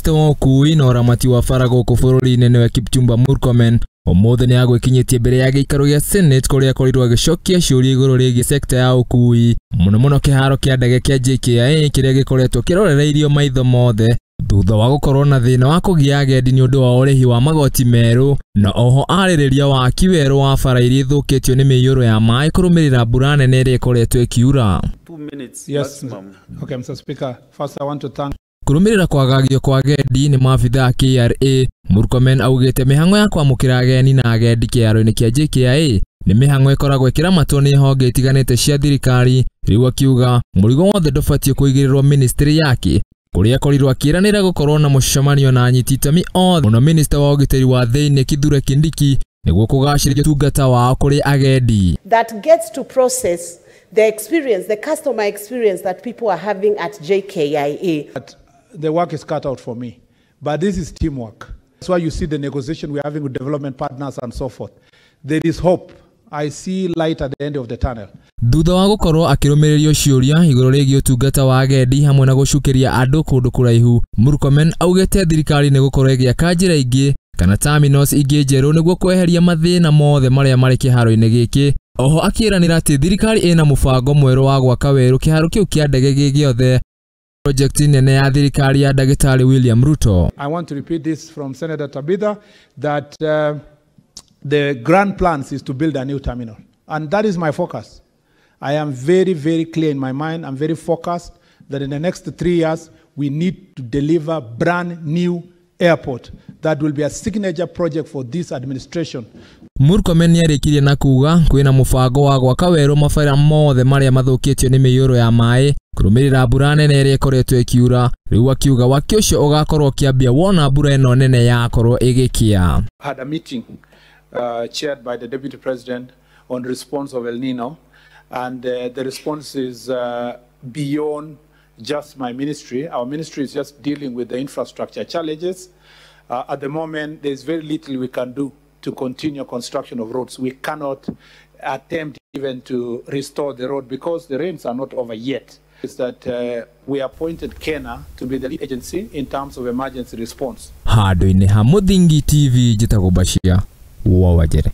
Mnista wa ukui na uramati wa bara guku bururi-ini niwe Kipchumba Murkomen umuthii niaguikinyetie mbere ya giikaro gia Senate kuria akorirwo agicokia ciuria iguru rigi sekta ya ukui muno kiharo kia ndege kia jkia kiria gikoretwo kirorereirio maitho mothe thutha wa gukorwo na thina wa kugia agendi ni undu wa urehi wa magoti meru na oho aririria waki weru wa bara iria ithukitio ni miyuro ya mai kurumirira mbura nene iria ikoretwo ikiura. 2 minutes maximum. Okay, Mr. Speaker, first I want to thank kurumirira kwagagio kwa agendi ni maabitha a KRA. Murkomen augite mihango ya kwamukira ageni na agendi kiharo-ini kia jkia ni mihango ikoragwo ikiramatwo ni honge itiganite cia thirikari. Riu akiuga murigo wothe ndubatie kuigirirwo ministry yake kuria akorirwo akiranira gukorwo na mucemanio na anyiti itemi othe muno Mnista wa ugiteri wa thiini Kithure Kindiki niguo kugacirithia tungata wao kuri agendi that gets to process the experience, the customer experience that people are having at JKIA. the work is cut out for me, but this is teamwork. That's why you see the negotiation we're having with development partners and so forth. There is hope. I see light at the end of the tunnel. Thutha wa gukorwo akirumiririo ciuria iguru rigi utungata wa agendi hamwe na gucukiria andu kundu kuraihu, Murkomen augite thirikari ni gukorwo igiaka njira ingi kana terminals ingi njeru niguo kweheria mathina mothe maria mari kiharo-ini giki. Oho akiranira ati thirikari ina mubango mweru wa gwaka weru kiharo kiu kia ndege giothe project nene ya thirikari ya Dagitari William Ruto. I want to repeat this from Senator Tabitha that the grand plans is to build a new terminal, and that is my focus. I am very, very clear in my mind. I'm very focused that in the next 3 years we need to deliver brand new airport that will be a signature project for this administration. Murkomen niarikirie na kuga kwina mubango wa gwaka weru mabara mothe maria mathukitio ni miyuro ya mai kurumirira mbura nene iria ikoretwo ikiura. Riu akiuga waki ucio ugakorwo kiambia wona mbura ino nene yakorwo igikia. Had a meeting chaired by the Deputy President on response of El Nino, and the response is beyond just my ministry. Our ministry is just dealing with the infrastructure challenges. At the moment, there's very little we can do to continue construction of roads. We cannot attempt even to restore the road because the rains are not over yet. Is that we appointed Kenya to be the lead agency in terms of emergency response. Handu-ini ha Muthingi TV njitagwo Bashia wa Wajere.